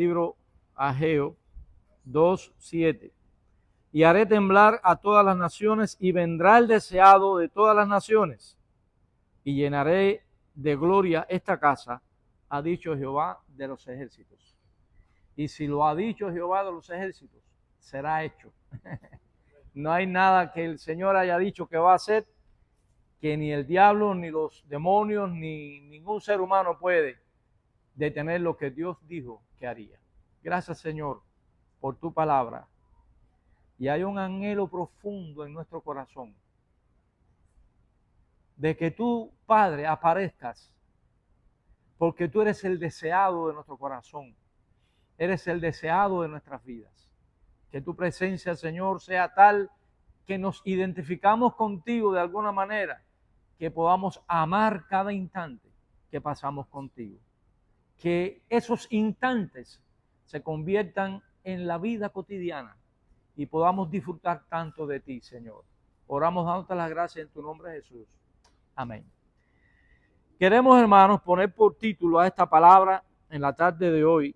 Libro Ageo 2:7. Y haré temblar a todas las naciones, y vendrá el deseado de todas las naciones, y llenaré de gloria esta casa, ha dicho Jehová de los ejércitos. Y si lo ha dicho Jehová de los ejércitos, será hecho. No hay nada que el Señor haya dicho que va a hacer, que ni el diablo, ni los demonios, ni ningún ser humano puede detener lo que Dios dijo que haría. Gracias, Señor, por tu palabra. Y hay un anhelo profundo en nuestro corazón de que tú, Padre, aparezcas, porque tú eres el deseado de nuestro corazón, eres el deseado de nuestras vidas. Que tu presencia, Señor, sea tal que nos identificamos contigo de alguna manera, que podamos amar cada instante que pasamos contigo. Que esos instantes se conviertan en la vida cotidiana y podamos disfrutar tanto de ti, Señor. Oramos dándote las gracias en tu nombre, Jesús. Amén. Queremos, hermanos, poner por título a esta palabra en la tarde de hoy,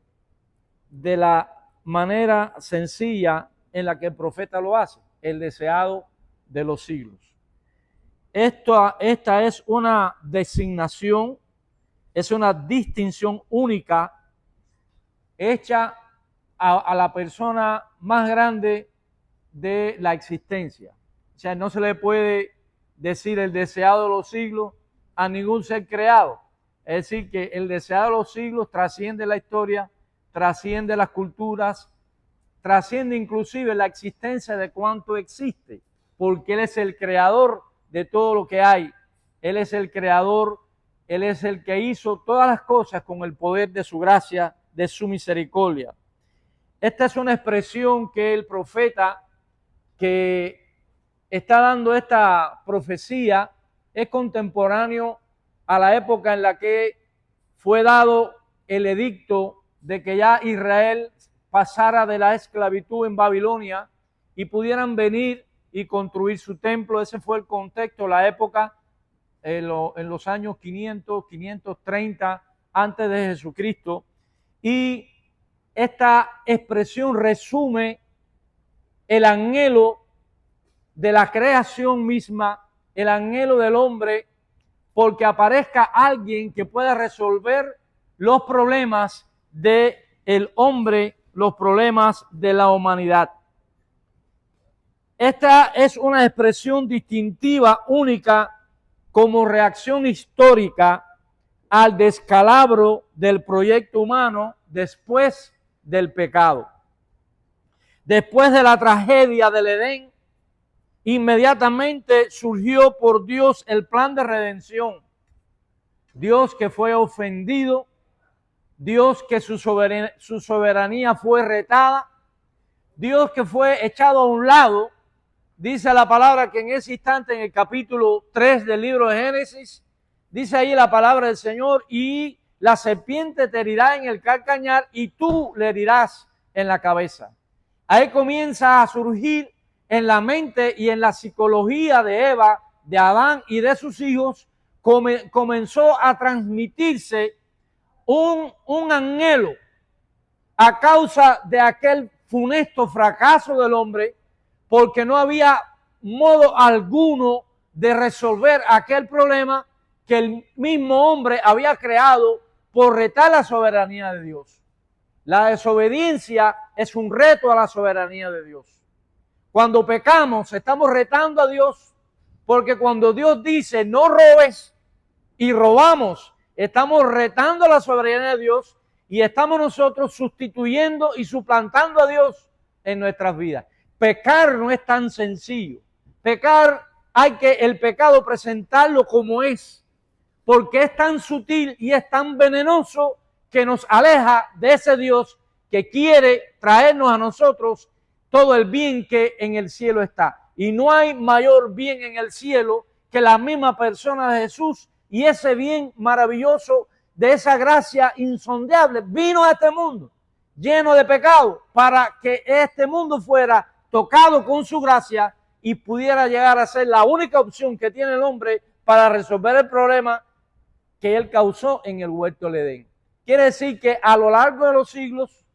de la manera sencilla en la que el profeta lo hace, el deseado de los siglos. Esta es una designación, es una distinción única hecha a la persona más grande de la existencia. O sea, no se le puede decir el deseado de los siglos a ningún ser creado. Es decir, que el deseado de los siglos trasciende la historia, trasciende las culturas, trasciende inclusive la existencia de cuánto existe, porque Él es el creador de todo lo que hay. Él es el creador, Él es el que hizo todas las cosas con el poder de su gracia, de su misericordia. Esta es una expresión que el profeta que está dando esta profecía es contemporáneo a la época en la que fue dado el edicto de que ya Israel pasara de la esclavitud en Babilonia y pudieran venir y construir su templo. Ese fue el contexto, la época en los años 500, 530 antes de Jesucristo. Y esta expresión resume el anhelo de la creación misma, el anhelo del hombre, porque aparezca alguien que pueda resolver los problemas del hombre, los problemas de la humanidad. Esta es una expresión distintiva, única, como reacción histórica al descalabro del proyecto humano después del pecado. Después de la tragedia del Edén, inmediatamente surgió por Dios el plan de redención. Dios que fue ofendido, Dios que su soberanía fue retada, Dios que fue echado a un lado. Dice la palabra que en ese instante, en el capítulo 3 del libro de Génesis, dice ahí la palabra del Señor: y la serpiente te herirá en el calcañar y tú le herirás en la cabeza. Ahí comienza a surgir en la mente y en la psicología de Eva, de Adán y de sus hijos, comenzó a transmitirse un anhelo a causa de aquel funesto fracaso del hombre, porque no había modo alguno de resolver aquel problema que el mismo hombre había creado por retar la soberanía de Dios. La desobediencia es un reto a la soberanía de Dios. Cuando pecamos, estamos retando a Dios, porque cuando Dios dice no robes y robamos, estamos retando la soberanía de Dios y estamos nosotros sustituyendo y suplantando a Dios en nuestras vidas. Pecar no es tan sencillo. Pecar, hay que el pecado presentarlo como es, porque es tan sutil y es tan venenoso que nos aleja de ese Dios que quiere traernos a nosotros todo el bien que en el cielo está. Y no hay mayor bien en el cielo que la misma persona de Jesús, y ese bien maravilloso de esa gracia insondable vino a este mundo lleno de pecado para que este mundo fuera tocado con su gracia y pudiera llegar a ser la única opción que tiene el hombre para resolver el problema que él causó en el huerto del Edén. Quiere decir que a lo largo de los siglos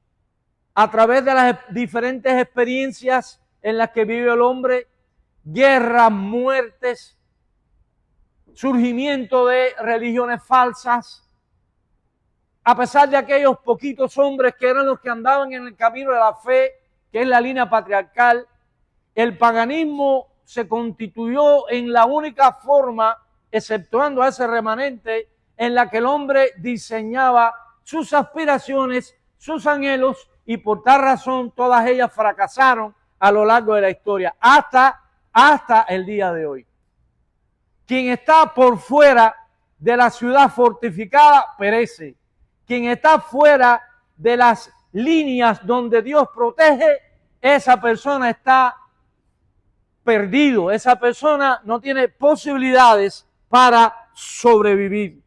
a través de las diferentes experiencias en las que vive el hombre, guerras, muertes, surgimiento de religiones falsas, a pesar de aquellos poquitos hombres que eran los que andaban en el camino de la fe, que es la línea patriarcal, el paganismo se constituyó en la única forma, exceptuando a ese remanente, en la que el hombre diseñaba sus aspiraciones, sus anhelos, y por tal razón todas ellas fracasaron a lo largo de la historia, hasta el día de hoy. Quien está por fuera de la ciudad fortificada perece. Quien está fuera de las líneas donde Dios protege, esa persona está perdido. Esa persona no tiene posibilidades para sobrevivir.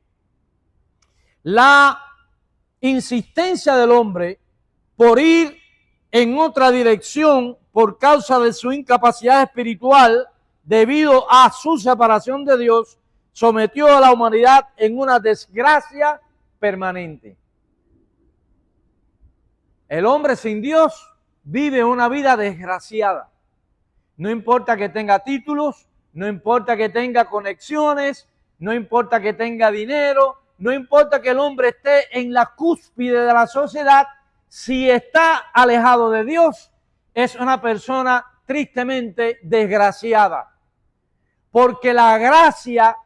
La insistencia del hombre por ir en otra dirección por causa de su incapacidad espiritual debido a su separación de Dios, sometió a la humanidad en una desgracia permanente. El hombre sin Dios vive una vida desgraciada. No importa que tenga títulos, no importa que tenga conexiones, no importa que tenga dinero, no importa que el hombre esté en la cúspide de la sociedad, si está alejado de Dios, es una persona tristemente desgraciada. Porque la gracia,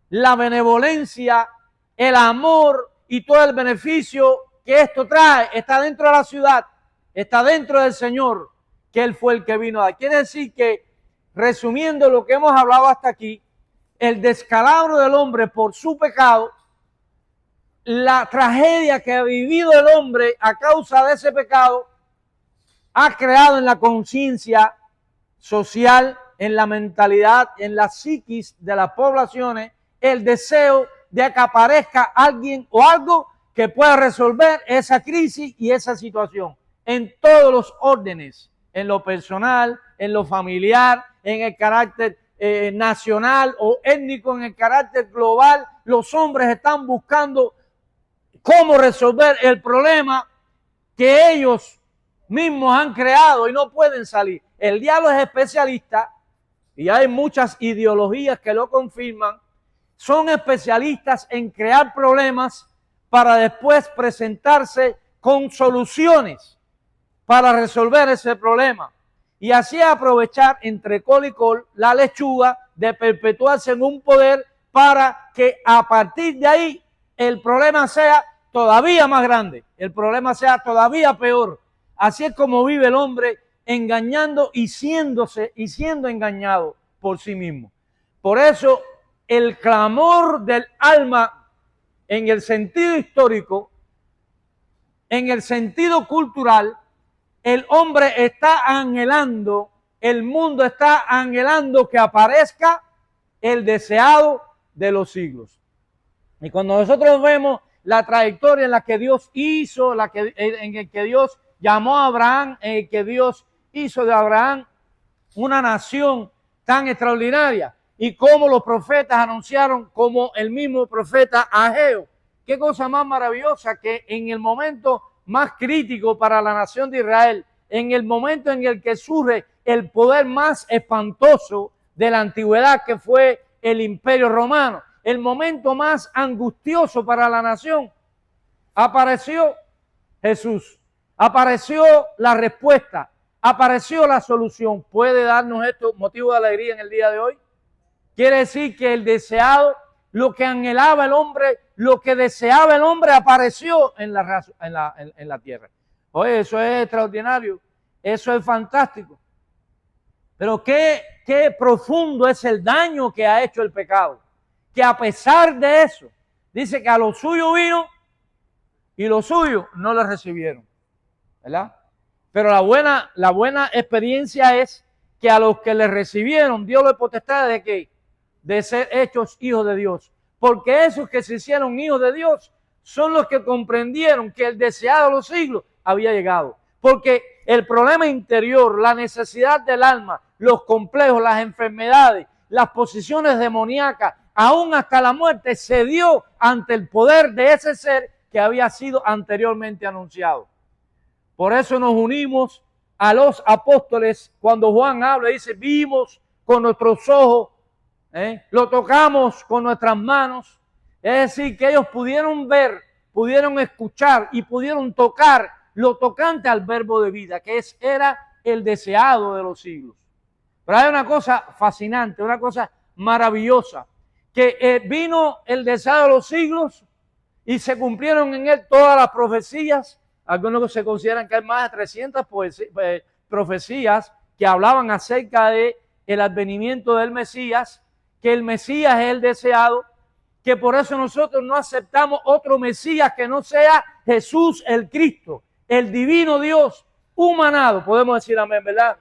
la benevolencia, el amor y todo el beneficio que esto trae está dentro de la ciudad, está dentro del Señor, que Él fue el que vino a dar. Quiere decir que, resumiendo lo que hemos hablado hasta aquí, el descalabro del hombre por su pecado, la tragedia que ha vivido el hombre a causa de ese pecado, ha creado en la conciencia social, en la mentalidad, en la psiquis de las poblaciones, el deseo de que aparezca alguien o algo que pueda resolver esa crisis y esa situación en todos los órdenes, en lo personal, en lo familiar, en el carácter nacional o étnico, en el carácter global. Los hombres están buscando cómo resolver el problema que ellos mismos han creado y no pueden salir. El diablo es especialista, y hay muchas ideologías que lo confirman, son especialistas en crear problemas para después presentarse con soluciones para resolver ese problema. Y así aprovechar entre col y col la lechuga de perpetuarse en un poder para que a partir de ahí el problema sea todavía más grande, el problema sea todavía peor. Así es como vive el hombre, engañando y siendo engañado por sí mismo. Por eso el clamor del alma en el sentido histórico, en el sentido cultural, el hombre está anhelando, el mundo está anhelando que aparezca el deseado de los siglos. Y cuando nosotros vemos la trayectoria en la que Dios hizo, en el que Dios llamó a Abraham, en el que Dios hizo de Abraham una nación tan extraordinaria, y cómo los profetas anunciaron, como el mismo profeta Ageo. Qué cosa más maravillosa que en el momento más crítico para la nación de Israel, en el momento en el que surge el poder más espantoso de la antigüedad, que fue el Imperio Romano, el momento más angustioso para la nación, apareció Jesús, apareció la respuesta, apareció la solución. ¿Puede darnos esto motivo de alegría en el día de hoy? Quiere decir que el deseado, lo que anhelaba el hombre, lo que deseaba el hombre, apareció en la tierra. Oye, eso es extraordinario, eso es fantástico. Pero qué profundo es el daño que ha hecho el pecado. Que a pesar de eso, dice que a lo suyo vino y lo suyo no le recibieron, ¿verdad? Pero la buena experiencia es que a los que le recibieron, Dios le potestad de que de ser hechos hijos de Dios. Porque esos que se hicieron hijos de Dios son los que comprendieron que el deseado de los siglos había llegado. Porque el problema interior, la necesidad del alma, los complejos, las enfermedades, las posiciones demoníacas, aún hasta la muerte, se dio ante el poder de ese ser que había sido anteriormente anunciado. Por eso nos unimos a los apóstoles cuando Juan habla, dice, vimos con nuestros ojos, lo tocamos con nuestras manos. Es decir, que ellos pudieron ver, pudieron escuchar y pudieron tocar lo tocante al verbo de vida, que era el deseado de los siglos. Pero hay una cosa fascinante, una cosa maravillosa, que vino el deseado de los siglos y se cumplieron en él todas las profecías. Algunos se consideran que hay más de 300 profecías que hablaban acerca de el advenimiento del Mesías, que el Mesías es el deseado, que por eso nosotros no aceptamos otro Mesías que no sea Jesús el Cristo, el divino Dios humanado. Podemos decir amén, ¿verdad?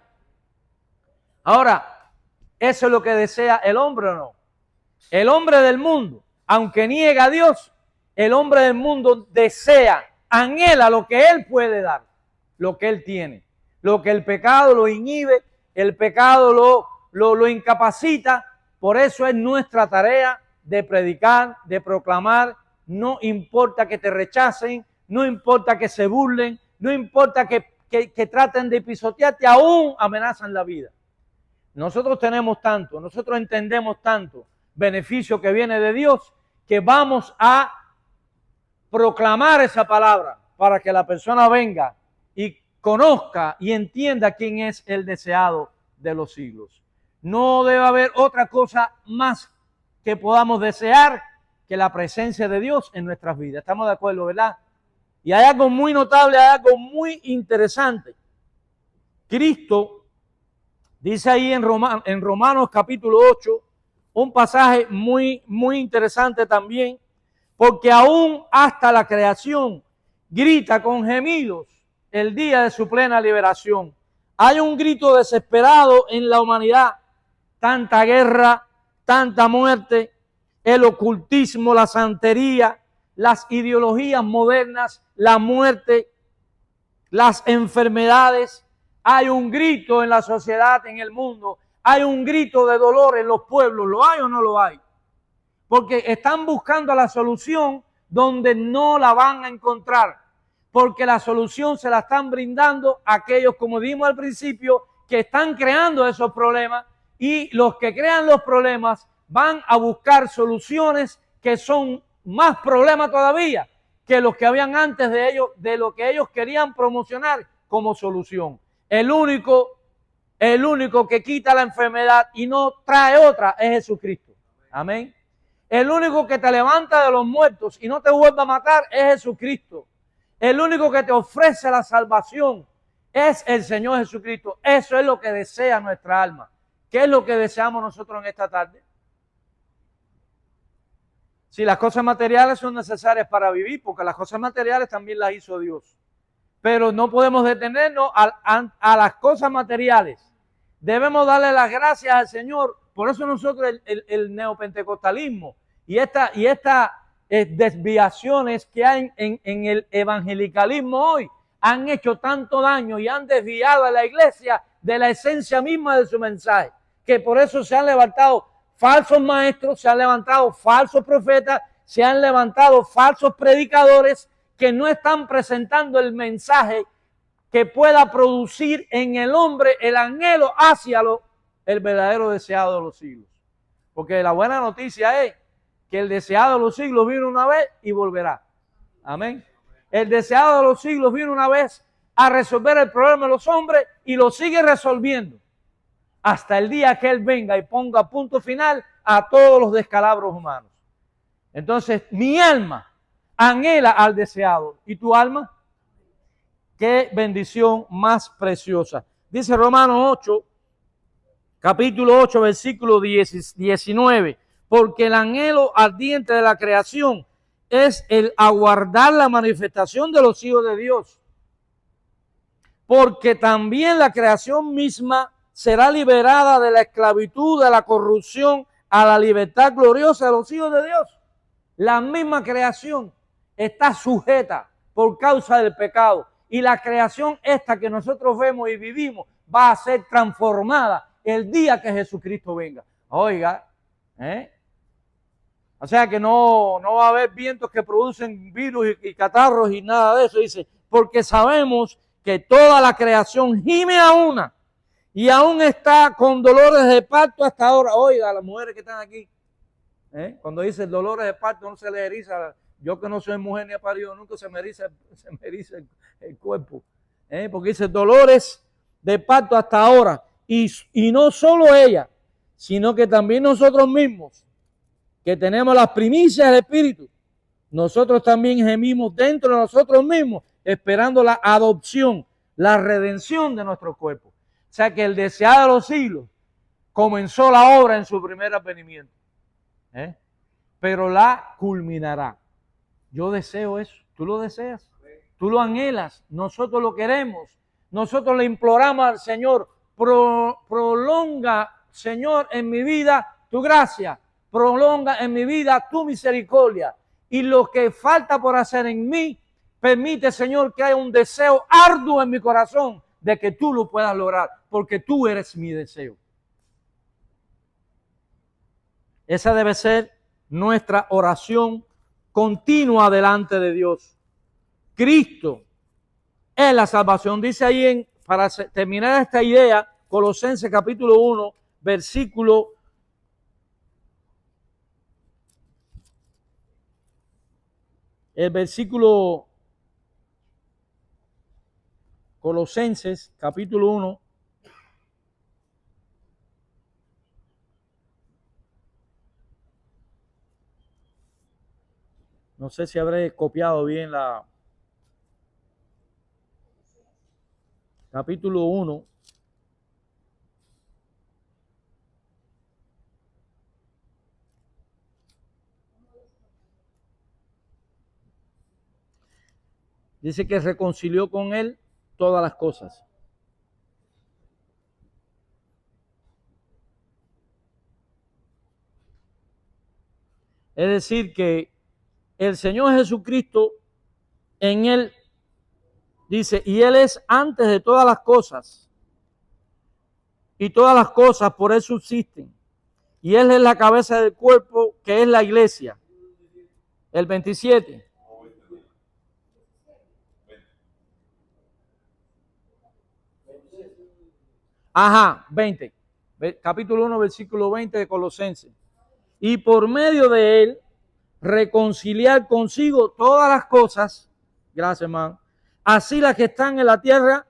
Ahora, ¿eso es lo que desea el hombre o no? El hombre del mundo, aunque niega a Dios, el hombre del mundo desea, anhela lo que él puede dar, lo que él tiene, lo que el pecado lo inhibe, el pecado lo incapacita. Por eso es nuestra tarea de predicar, de proclamar. No importa que te rechacen, no importa que se burlen, no importa que traten de pisotearte, aún amenazan la vida. Nosotros tenemos tanto, nosotros entendemos tanto beneficio que viene de Dios, que vamos a proclamar esa palabra para que la persona venga y conozca y entienda quién es el deseado de los siglos. No debe haber otra cosa más que podamos desear que la presencia de Dios en nuestras vidas. ¿Estamos de acuerdo, verdad? Y hay algo muy notable, hay algo muy interesante. Cristo dice ahí en Romanos capítulo 8, un pasaje muy interesante también, porque aún hasta la creación grita con gemidos el día de su plena liberación. Hay un grito desesperado en la humanidad, tanta guerra, tanta muerte, el ocultismo, la santería, las ideologías modernas, la muerte, las enfermedades. Hay un grito en la sociedad, en el mundo. Hay un grito de dolor en los pueblos. ¿Lo hay o no lo hay? Porque están buscando la solución donde no la van a encontrar. Porque la solución se la están brindando aquellos, como dijimos al principio, que están creando esos problemas. Y los que crean los problemas van a buscar soluciones que son más problemas todavía que los que habían antes de ellos, de lo que ellos querían promocionar como solución. El único que quita la enfermedad y no trae otra es Jesucristo. Amén. El único que te levanta de los muertos y no te vuelve a matar es Jesucristo. El único que te ofrece la salvación es el Señor Jesucristo. Eso es lo que desea nuestra alma. ¿Qué es lo que deseamos nosotros en esta tarde? Si las cosas materiales son necesarias para vivir, porque las cosas materiales también las hizo Dios. Pero no podemos detenernos a las cosas materiales. Debemos darle las gracias al Señor. Por eso nosotros el neopentecostalismo y estas desviaciones que hay en el evangelicalismo hoy han hecho tanto daño y han desviado a la iglesia de la esencia misma de su mensaje, que por eso se han levantado falsos maestros, se han levantado falsos profetas, se han levantado falsos predicadores que no están presentando el mensaje que pueda producir en el hombre el anhelo hacia el verdadero deseado de los siglos. Porque la buena noticia es que el deseado de los siglos vino una vez y volverá. Amén. El deseado de los siglos vino una vez a resolver el problema de los hombres y lo sigue resolviendo hasta el día que Él venga y ponga punto final a todos los descalabros humanos. Entonces, mi alma anhela al deseado. ¿Y tu alma? Qué bendición más preciosa. Dice Romanos 8, capítulo 8, versículo 19. Porque el anhelo ardiente de la creación es el aguardar la manifestación de los hijos de Dios. Porque también la creación misma será liberada de la esclavitud, de la corrupción, a la libertad gloriosa de los hijos de Dios. La misma creación está sujeta por causa del pecado. Y la creación esta que nosotros vemos y vivimos va a ser transformada el día que Jesucristo venga. Oiga, o sea que no va a haber vientos que producen virus y catarros y nada de eso. Dice, porque sabemos que toda la creación gime a una y aún está con dolores de parto hasta ahora. Oiga, las mujeres que están aquí, cuando dice dolores de parto no se les eriza. Yo que no soy mujer ni he parido nunca, se me eriza el cuerpo. Porque dice dolores de parto hasta ahora. Y no solo ella, sino que también nosotros mismos, que tenemos las primicias del Espíritu, nosotros también gemimos dentro de nosotros mismos, esperando la adopción, la redención de nuestro cuerpo. O sea que el deseado de los siglos comenzó la obra en su primer advenimiento, pero la culminará. Yo deseo eso, tú lo deseas, tú lo anhelas, nosotros lo queremos, nosotros le imploramos al Señor, prolonga, Señor, en mi vida tu gracia, prolonga en mi vida tu misericordia, y lo que falta por hacer en mí, permite, Señor, que haya un deseo arduo en mi corazón de que tú lo puedas lograr, porque tú eres mi deseo. Esa debe ser nuestra oración continua delante de Dios. Cristo es la salvación. Dice ahí, para terminar esta idea, Colosenses capítulo 1, versículo 1. Colosenses capítulo 1. No sé si habré copiado bien la capítulo 1. Dice que reconcilió con él todas las cosas. Es decir, que el Señor Jesucristo en él dice, y él es antes de todas las cosas, y todas las cosas por él subsisten, y él es la cabeza del cuerpo, que es la iglesia. El 27. Ajá, 20. Capítulo 1, versículo 20 de Colosenses. Y por medio de él, reconciliar consigo todas las cosas, gracias hermano, así las que están en la tierra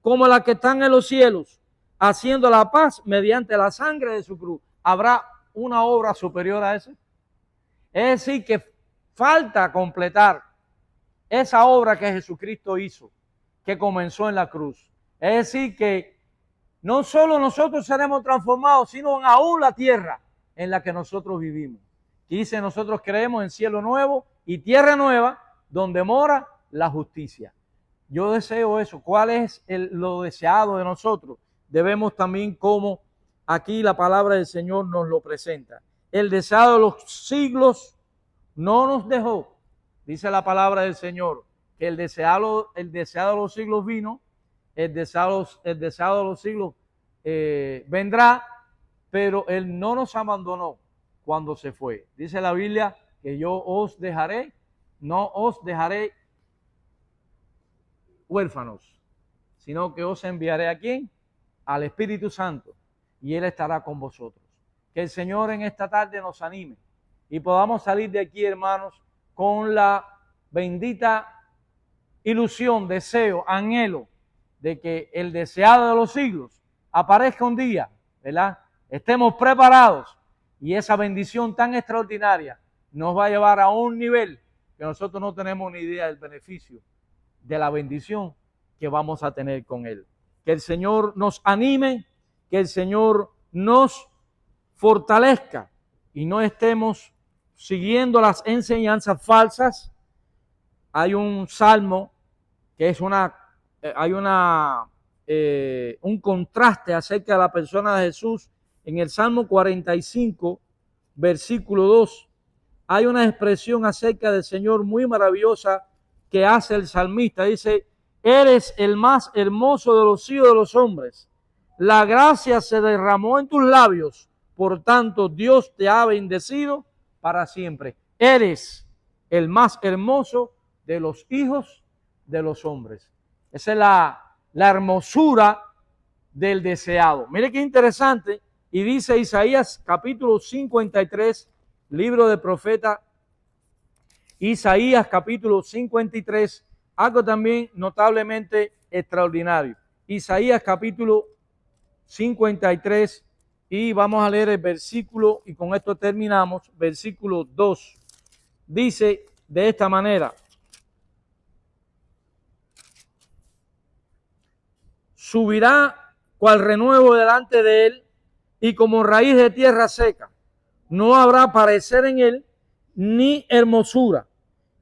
como las que están en los cielos, haciendo la paz mediante la sangre de su cruz. ¿Habrá una obra superior a esa? Es decir, que falta completar esa obra que Jesucristo hizo, que comenzó en la cruz. Es decir, que no solo nosotros seremos transformados, sino aún la tierra en la que nosotros vivimos. Y dice, nosotros creemos en cielo nuevo y tierra nueva, donde mora la justicia. Yo deseo eso. ¿Cuál es lo deseado de nosotros? Debemos también, como aquí la palabra del Señor nos lo presenta. El deseado de los siglos no nos dejó. Dice la palabra del Señor, que el deseado de los siglos vino, el deseado de los siglos vendrá, pero Él no nos abandonó cuando se fue. Dice la Biblia que yo os dejaré, no os dejaré huérfanos, sino que os enviaré ¿a quién? Al Espíritu Santo, y Él estará con vosotros. Que el Señor en esta tarde nos anime y podamos salir de aquí, hermanos, con la bendita ilusión, deseo, anhelo de que el deseado de los siglos aparezca un día, ¿verdad? Estemos preparados y esa bendición tan extraordinaria nos va a llevar a un nivel que nosotros no tenemos ni idea del beneficio de la bendición que vamos a tener con Él. Que el Señor nos anime, que el Señor nos fortalezca y no estemos siguiendo las enseñanzas falsas. Hay un salmo que es un contraste acerca de la persona de Jesús. En el Salmo 45, versículo 2, hay una expresión acerca del Señor muy maravillosa que hace el salmista. Dice, eres el más hermoso de los hijos de los hombres. La gracia se derramó en tus labios. Por tanto, Dios te ha bendecido para siempre. Eres el más hermoso de los hijos de los hombres. Esa es la hermosura del deseado. Mire qué interesante. Y dice Isaías capítulo 53, libro del profeta Isaías capítulo 53, algo también notablemente extraordinario. Isaías capítulo 53 y vamos a leer el versículo y con esto terminamos. Versículo 2 dice de esta manera: subirá cual renuevo delante de él y como raíz de tierra seca. No habrá parecer en él ni hermosura.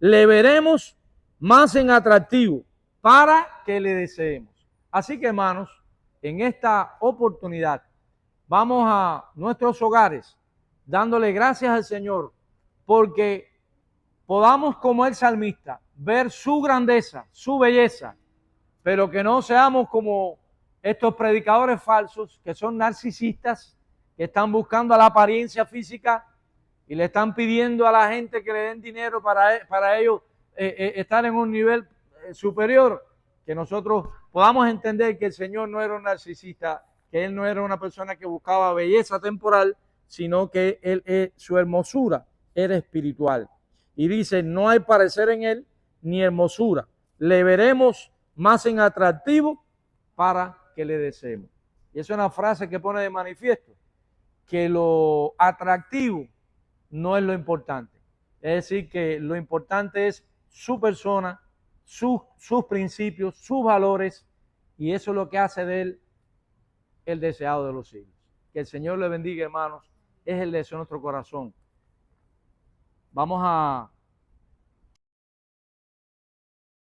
Le veremos más en atractivo para que le deseemos. Así que, hermanos, en esta oportunidad vamos a nuestros hogares dándole gracias al Señor porque podamos, como el salmista, ver su grandeza, su belleza, pero que no seamos como estos predicadores falsos que son narcisistas, que están buscando la apariencia física y le están pidiendo a la gente que le den dinero para ellos estar en un nivel superior. Que nosotros podamos entender que el Señor no era un narcisista, que Él no era una persona que buscaba belleza temporal, sino que su hermosura era espiritual. Y dice, no hay parecer en Él ni hermosura. Le veremos más en atractivo para que le deseemos. Y es una frase que pone de manifiesto que lo atractivo no es lo importante. Es decir, que lo importante es su persona, sus principios, sus valores, y eso es lo que hace de él el deseado de los siglos. Que el Señor le bendiga, hermanos. Es el deseo de nuestro corazón. Vamos a